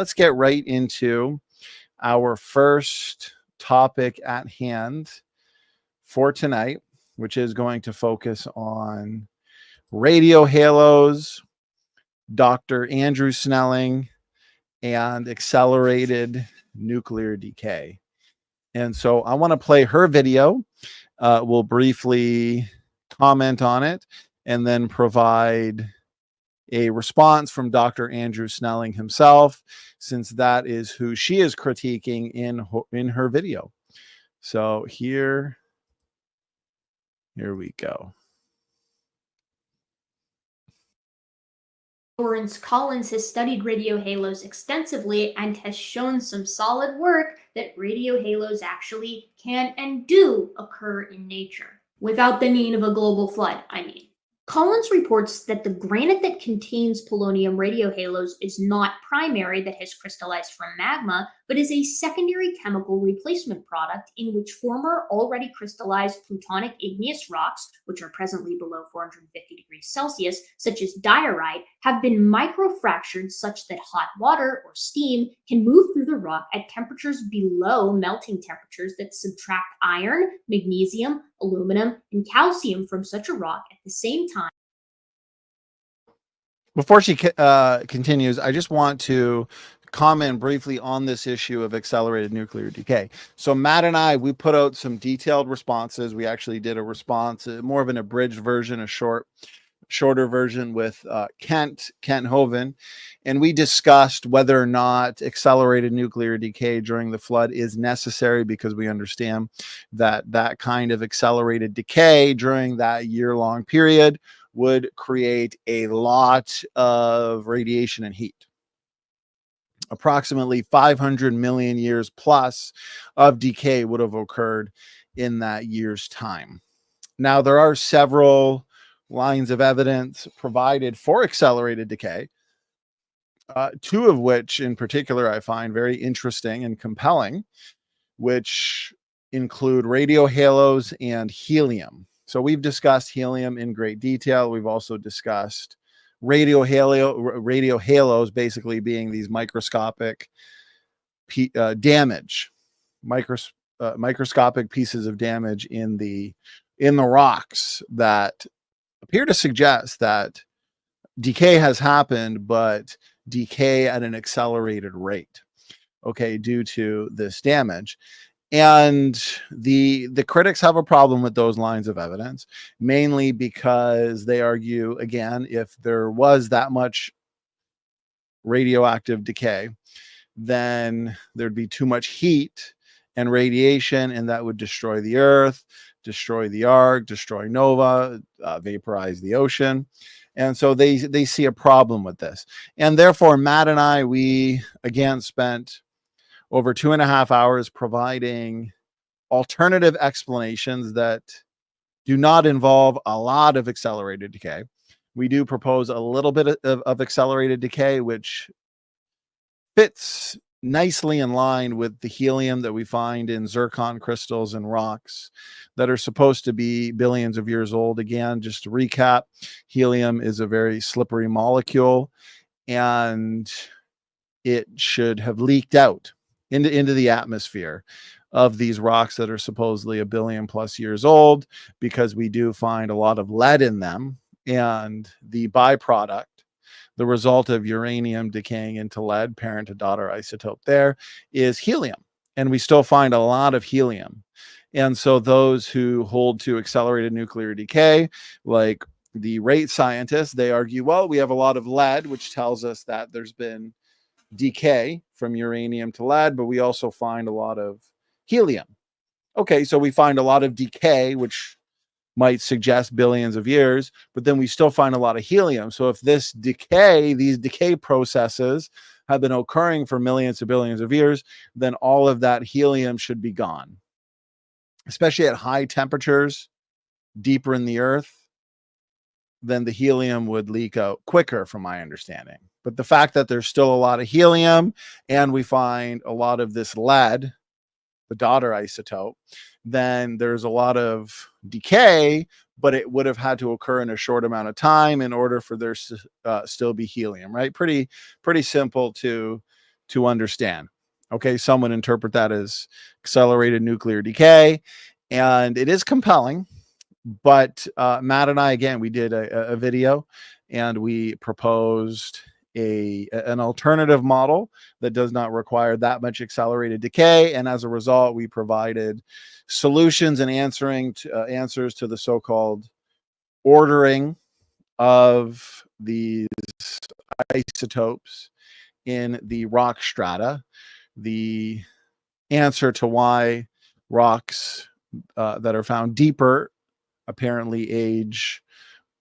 let's get right into our first topic at hand for tonight, which is going to focus on radiohalos, Dr. Andrew Snelling, and accelerated nuclear decay. And so I want to play her video. We'll briefly comment on it and then provide a response from Dr. Andrew Snelling himself, since that is who she is critiquing in her video. So here we go. Lorence Collins has studied radiohalos extensively and has shown some solid work that radiohalos actually can and do occur in nature, without the need of a global flood, I mean. Collins reports that the granite that contains polonium radiohalos is not primary that has crystallized from magma, but is a secondary chemical replacement product in which former already crystallized plutonic igneous rocks, which are presently below 450 degrees Celsius, such as diorite, have been microfractured such that hot water or steam can move through the rock at temperatures below melting temperatures that subtract iron, magnesium, aluminum, and calcium from such a rock at the same time. Before she continues, I just want to comment briefly on this issue of accelerated nuclear decay. So Matt and I, we put out some detailed responses. We actually did a response, more of an abridged version, a shorter version with Kent Hovind, and we discussed whether or not accelerated nuclear decay during the flood is necessary, because we understand that that kind of accelerated decay during that year-long period would create a lot of radiation and heat. Approximately 500 million years plus of decay would have occurred in that year's time. Now, there are several lines of evidence provided for accelerated decay, two of which in particular I find very interesting and compelling, which include radiohalos and helium. So we've discussed helium in great detail. We've also discussed radiohalos basically being these microscopic microscopic pieces of damage in the rocks that appear to suggest that decay has happened, but decay at an accelerated rate, okay, due to this damage. And the critics have a problem with those lines of evidence, mainly because they argue, again, if there was that much radioactive decay, then there'd be too much heat and radiation, and that would destroy the Earth, destroy the arc, destroy nova, vaporize the ocean. And so they see a problem with this. And therefore, Matt and I, we again spent over 2.5 hours providing alternative explanations that do not involve a lot of accelerated decay. We do propose a little bit of accelerated decay, which fits nicely in line with the helium that we find in zircon crystals and rocks that are supposed to be billions of years old. Again, just to recap, helium is a very slippery molecule, and it should have leaked out into the atmosphere of these rocks that are supposedly 1 billion plus years old, because we do find a lot of lead in them, and the byproduct, the result of uranium decaying into lead, parent to daughter isotope, there is helium, and we still find a lot of helium. And so those who hold to accelerated nuclear decay, like the rate scientists, they argue, well, we have a lot of lead, which tells us that there's been decay from uranium to lead, but we also find a lot of helium. Okay, so we find a lot of decay, which might suggest billions of years, but then we still find a lot of helium. So if this decay, these decay processes have been occurring for millions to billions of years, then all of that helium should be gone. Especially at high temperatures, deeper in the Earth, then the helium would leak out quicker, from my understanding. But the fact that there's still a lot of helium and we find a lot of this lead, the daughter isotope, then there's a lot of decay, but it would have had to occur in a short amount of time in order for there to still be helium, right? Pretty simple to to understand. Okay, some would interpret that as accelerated nuclear decay, and it is compelling. But Matt and I, again, we did a video, and we proposed an alternative model that does not require that much accelerated decay. And as a result, we provided solutions and answers to the so-called ordering of these isotopes in the rock strata, the answer to why rocks that are found deeper apparently age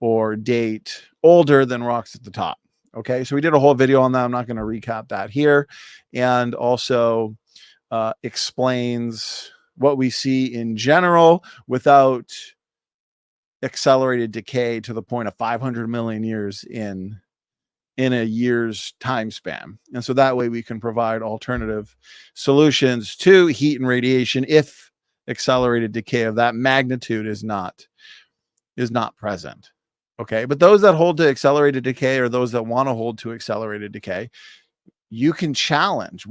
or date older than rocks at the top. Okay, so we did a whole video on that. I'm not going to recap that here. And also explains what we see in general without accelerated decay to the point of 500 million years in a year's time span. And so that way we can provide alternative solutions to heat and radiation if accelerated decay of that magnitude is not present. Okay, but those that hold to accelerated decay, or those that want to hold to accelerated decay, we can challenge,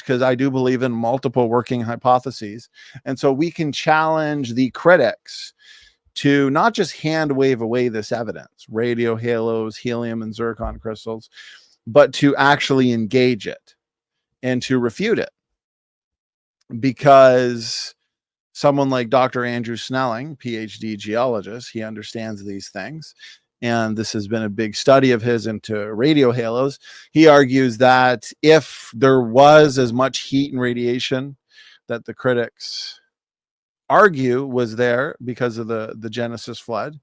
because I do believe in multiple working hypotheses. And so we can challenge the critics to not just hand wave away this evidence, radio halos, helium and zircon crystals, but to actually engage it and to refute it. Because someone like Dr. Andrew Snelling, PhD geologist, he understands these things. And this has been a big study of his into radio halos. He argues that if there was as much heat and radiation that the critics argue was there because of the Genesis flood,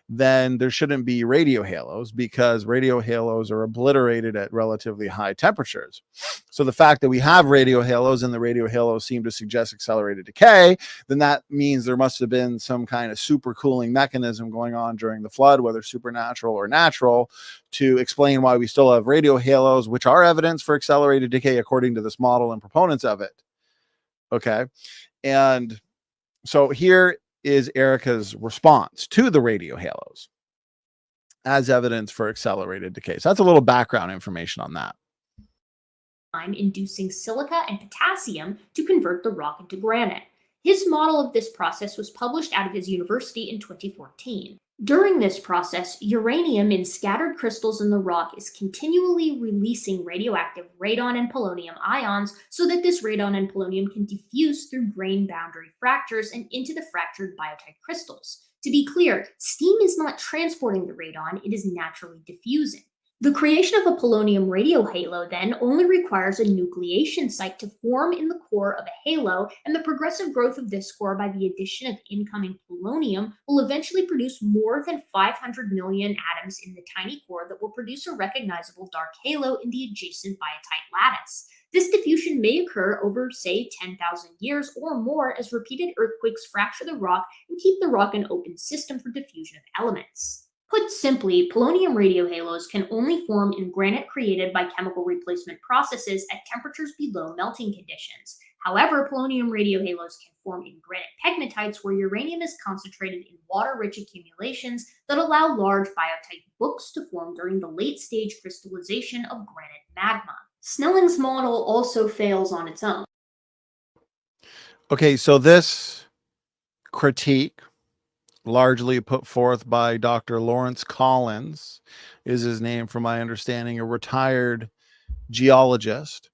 then there shouldn't be radio halos, because radio halos are obliterated at relatively high temperatures. So the fact that we have radio halos and the radio halos seem to suggest accelerated decay, then that means there must have been some kind of supercooling mechanism going on during the flood, whether supernatural or natural, to explain why we still have radio halos, which are evidence for accelerated decay according to this model and proponents of it. Okay. And so here is Erika's response to the radio halos as evidence for accelerated decay. So that's a little background information on that. Inducing silica and potassium to convert the rock into granite. His model of this process was published out of his university in 2014. During this process, uranium in scattered crystals in the rock is continually releasing radioactive radon and polonium ions so that this radon and polonium can diffuse through grain boundary fractures and into the fractured biotite crystals. To be clear, steam is not transporting the radon, it is naturally diffusing. The creation of a polonium radiohalo then only requires a nucleation site to form in the core of a halo, and the progressive growth of this core by the addition of incoming polonium will eventually produce more than 500 million atoms in the tiny core that will produce a recognizable dark halo in the adjacent biotite lattice. This diffusion may occur over, say, 10,000 years or more as repeated earthquakes fracture the rock and keep the rock an open system for diffusion of elements. Put simply, polonium radiohalos can only form in granite created by chemical replacement processes at temperatures below melting conditions. However, polonium radiohalos can form in granite pegmatites where uranium is concentrated in water-rich accumulations that allow large biotite books to form during the late-stage crystallization of granite magma. Snelling's model also fails on its own. Okay, so this critique, largely put forth by Dr. Lorence Collins, is his name from my understanding, a retired geologist.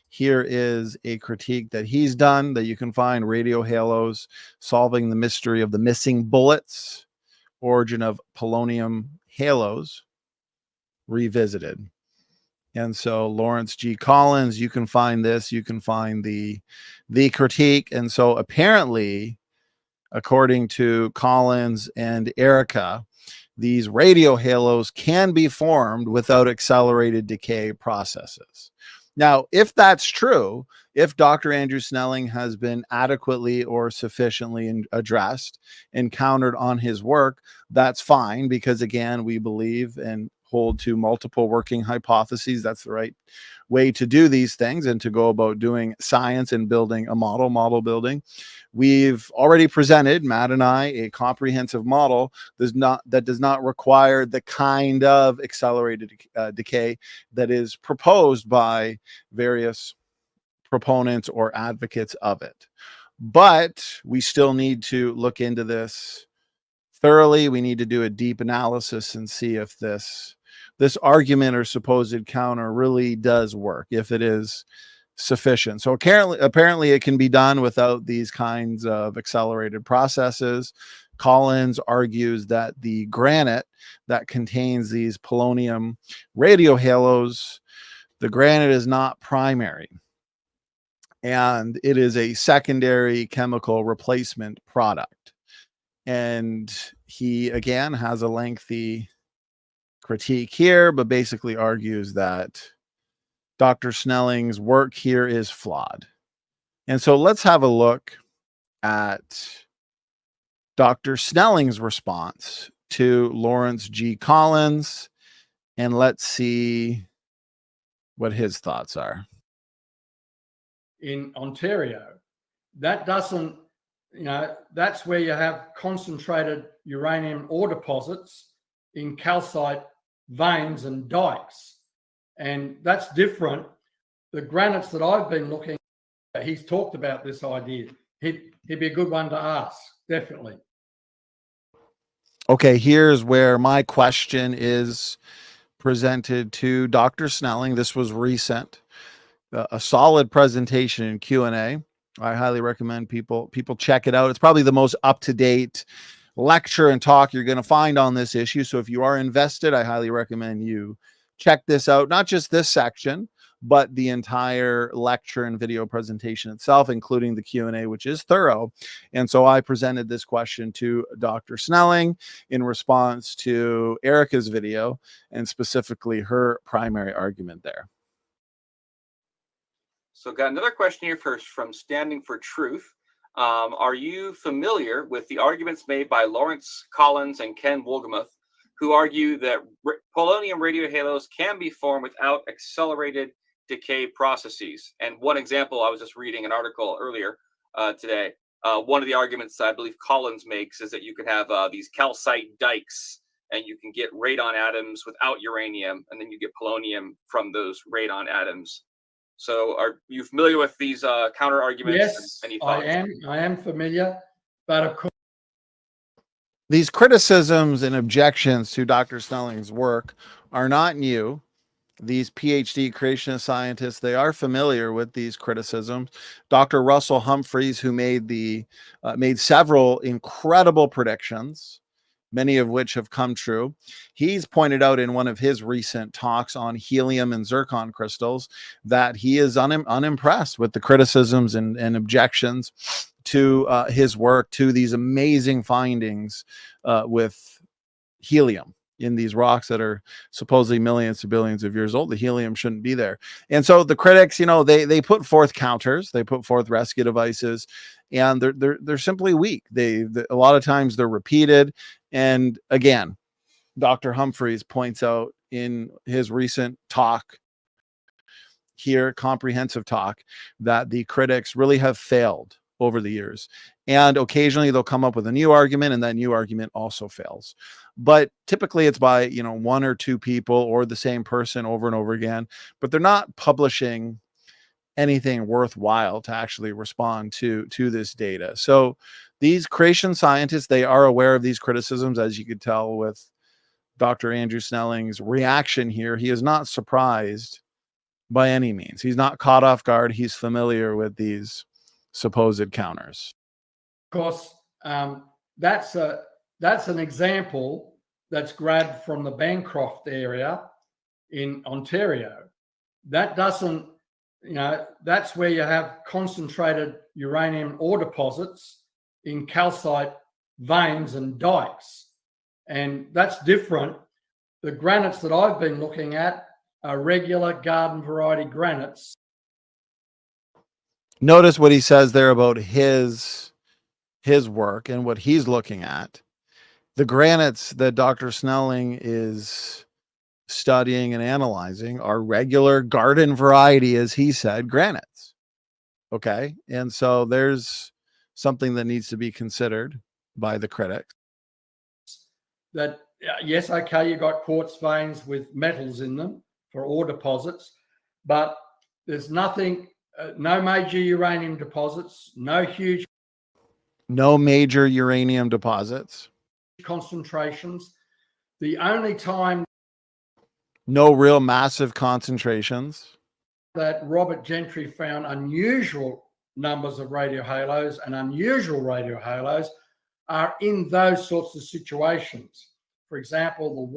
Here is a critique that he's done that you can find: Radio Halos, Solving the Mystery of the Missing Bullets, Origin of Polonium Halos, Revisited. And so Lawrence G. Collins, you can find this, you can find the critique. And so apparently, according to Collins and Erika, these radio halos can be formed without accelerated decay processes. Now, if that's true, if Dr. Andrew Snelling has been adequately or sufficiently addressed and countered on his work, that's fine, because again, we believe and hold to multiple working hypotheses. That's the right way to do these things and to go about doing science and building a model building. We've already presented, Matt and I, a comprehensive model that does not require the kind of accelerated decay that is proposed by various proponents or advocates of it. But we still need to look into this thoroughly. We need to do a deep analysis and see if this argument or supposed counter really does work, if it is sufficient. So apparently it can be done without these kinds of accelerated processes. Collins argues that the granite that contains these polonium radiohalos, the granite is not primary, and it is a secondary chemical replacement product. And he again has a lengthy critique here, but basically argues that Dr. Snelling's work here is flawed. And so let's have a look at Dr. Snelling's response to Lorence G. Collins, and let's see what his thoughts are. In Ontario, that doesn't, that's where you have concentrated uranium ore deposits in calcite veins and dikes. And that's different. The granites that I've been looking at, he's talked about this idea. He'd be a good one to ask, definitely. Okay, here's where my question is presented to Dr. Snelling. This was recent, a solid presentation in Q&A. I highly recommend people check it out. It's probably the most up-to-date lecture and talk you're going to find on this issue. So if you are invested, I highly recommend you check this out. Not just this section, but the entire lecture and video presentation itself, including the Q&A, which is thorough. And so I presented this question to Dr. Snelling in response to Erika's video, and specifically her primary argument there. So got another question here from Standing for Truth. Are you familiar with the arguments made by Lorence Collins and Ken Wolgemuth, who argue that polonium radiohalos can be formed without accelerated decay processes? And one example, I was just reading an article earlier today. One of the arguments I believe Collins makes is that you could have these calcite dikes, and you can get radon atoms without uranium, and then you get polonium from those radon atoms. So are you familiar with these counter arguments? Yes, any thoughts? I am familiar, but of course, these criticisms and objections to Dr. Snelling's work are not new. These PhD creationist scientists, they are familiar with these criticisms. Dr. Russell Humphreys, who made several incredible predictions, many of which have come true. He's pointed out in one of his recent talks on helium and zircon crystals that he is unimpressed with the criticisms and objections to his work, to these amazing findings with helium in these rocks that are supposedly millions to billions of years old. The helium shouldn't be there. And so the critics, they put forth counters, they put forth rescue devices, and they're simply weak. A lot of times they're repeated. And again, Dr. Humphreys points out in his recent talk here, comprehensive talk, that the critics really have failed over the years. And occasionally they'll come up with a new argument, and that new argument also fails. But typically it's by, one or two people or the same person over and over again, but they're not publishing anything worthwhile to actually respond to this data. So these creation scientists, they are aware of these criticisms, as you could tell with Dr. Andrew Snelling's reaction here. He is not surprised by any means. He's not caught off guard. He's familiar with these supposed counters. of course, that's an example that's grabbed from the Bancroft area in Ontario. That doesn't, that's where you have concentrated uranium ore deposits in calcite veins and dikes. And that's different. The granites that I've been looking at are regular garden variety granites. Notice what he says there about his work and what he's looking at. The granites that Dr. Snelling is studying and analyzing are regular garden variety, as he said, granites. Okay. And so there's something that needs to be considered by the critics. That, yes, okay, you got quartz veins with metals in them for ore deposits, but there's nothing, no major uranium deposits, no major uranium deposits, concentrations. The only time no real massive concentrations that Robert Gentry found unusual numbers of radiohalos and unusual radiohalos are in those sorts of situations. For example, the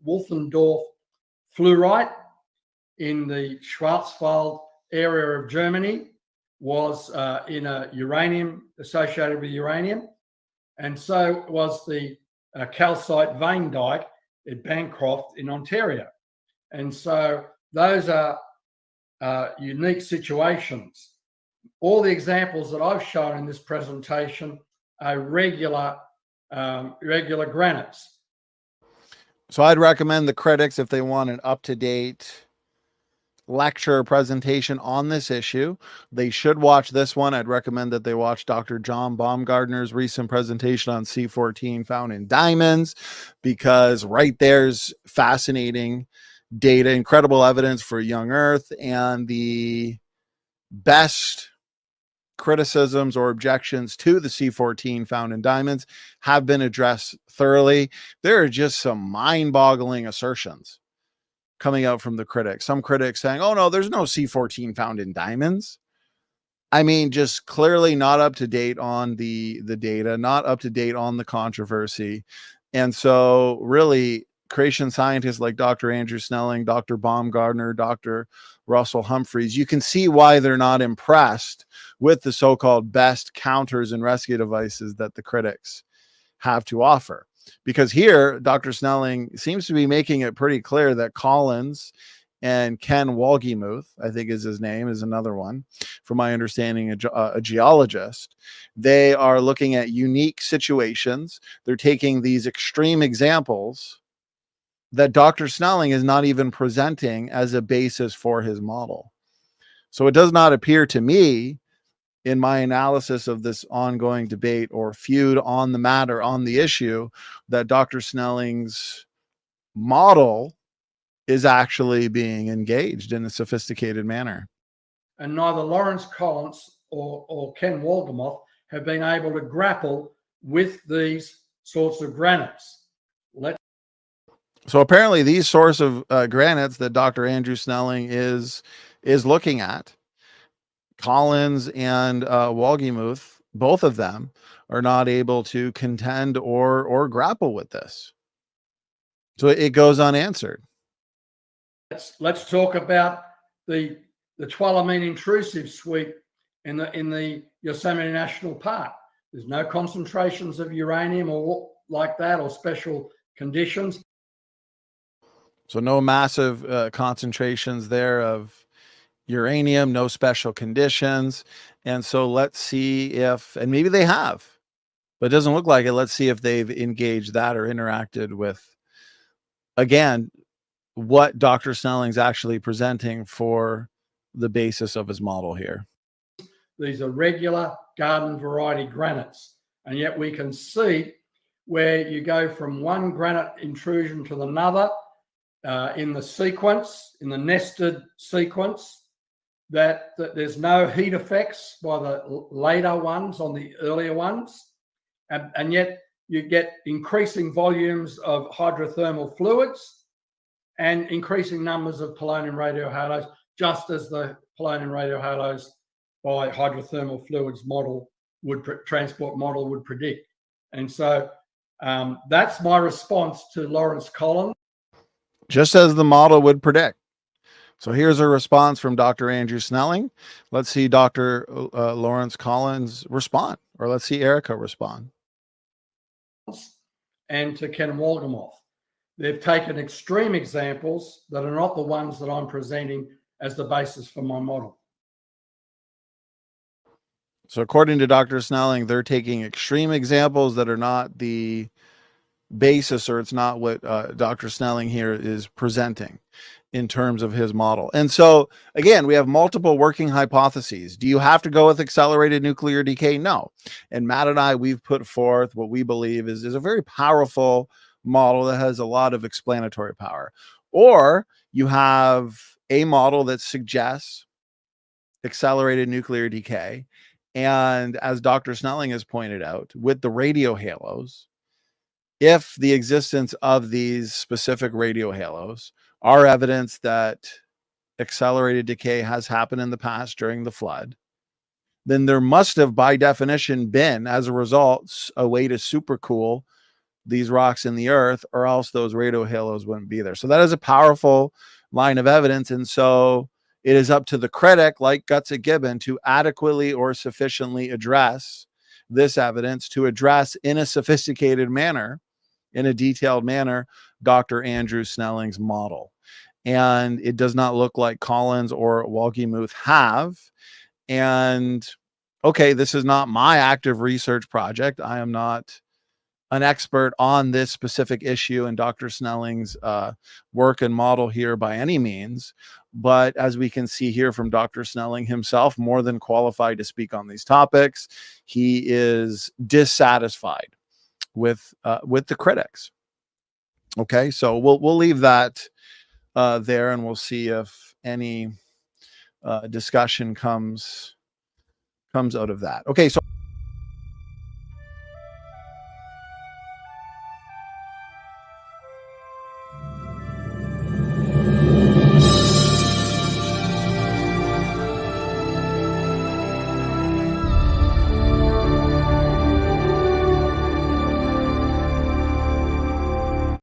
Wolfendorf fluorite in the Schwarzwald area of Germany was in a uranium associated with uranium, and so was the calcite vein dike at Bancroft in Ontario. And so those are unique situations. All the examples that I've shown in this presentation are regular granites. So I'd recommend the critics, if they want an up-to-date lecture or presentation on this issue, they should watch this one. I'd recommend that they watch Dr. John Baumgartner's recent presentation on C14 found in diamonds, because right there's fascinating data, incredible evidence for young Earth, and the best criticisms or objections to the C14 found in diamonds have been addressed thoroughly. There are just some mind-boggling assertions coming out from the critics. Some critics saying, oh no, there's no C14 found in diamonds. I mean, just clearly not up to date on the data, not up to date on the controversy. And so really, creation scientists like Dr. Andrew Snelling, Dr. Baumgartner, Dr. Russell Humphreys, you can see why they're not impressed with the so-called best counters and rescue devices that the critics have to offer. Because here, Dr. Snelling seems to be making it pretty clear that Collins and Ken Wolgemuth, I think is his name, is another one, from my understanding, a geologist. They are looking at unique situations. They're taking these extreme examples that Dr. Snelling is not even presenting as a basis for his model. So it does not appear to me, in my analysis of this ongoing debate or feud on the matter, on the issue, that Dr. Snelling's model is actually being engaged in a sophisticated manner. And neither Lorence Collins or Ken Wolgemuth have been able to grapple with these sorts of granites. So apparently these sorts of granites that Dr. Andrew Snelling is looking at, Collins and Wolgemuth, both of them are not able to contend or grapple with this. So it goes unanswered. Let's talk about the Tuolumne intrusive suite in the Yosemite National Park. There's no concentrations of uranium or like that, or special conditions. So no massive concentrations there of uranium, no special conditions. And so let's see if, and maybe they have, but it doesn't look like it. Let's see if they've engaged that or interacted with, again, what Dr. Snelling's actually presenting for the basis of his model here. These are regular garden variety granites, and yet we can see where you go from one granite intrusion to another in the sequence, in the nested sequence, that there's no heat effects by the later ones on the earlier ones, and yet you get increasing volumes of hydrothermal fluids and increasing numbers of polonium radiohalos, just as the polonium radiohalos by hydrothermal fluids model transport model would predict. And so that's my response to Lorence Collins. Just as the model would predict. So here's a response from Dr. Andrew Snelling. Let's see Dr. Lorence Collins respond, or let's see Erika respond. And to Ken Wolgemuth. They've taken extreme examples that are not the ones that I'm presenting as the basis for my model. So according to Dr. Snelling, they're taking extreme examples that are not the basis, or it's not what Dr. Snelling here is presenting in terms of his model. And so again, we have multiple working hypotheses. Do you have to go with accelerated nuclear decay? No. And Matt and I, we've put forth what we believe is a very powerful model that has a lot of explanatory power. Or you have a model that suggests accelerated nuclear decay. And as Dr. Snelling has pointed out, with the radiohalos, if the existence of these specific radiohalos are evidence that accelerated decay has happened in the past during the flood, then there must have, by definition, been, as a result, a way to supercool these rocks in the earth, or else those radiohalos wouldn't be there. So that is a powerful line of evidence. And so it is up to the critic, like Gutsick Gibbon, to adequately or sufficiently address this evidence, to address in a sophisticated manner, in a detailed manner, Dr. Andrew Snelling's model. And it does not look like Collins or Wolgemuth have. And okay, this is not my active research project. I am not an expert on this specific issue and Dr. Snelling's work and model here by any means. But as we can see here from Dr. Snelling himself, more than qualified to speak on these topics, he is dissatisfied with the critics. Okay, so we'll leave that there, and we'll see if any discussion comes out of that. Okay, so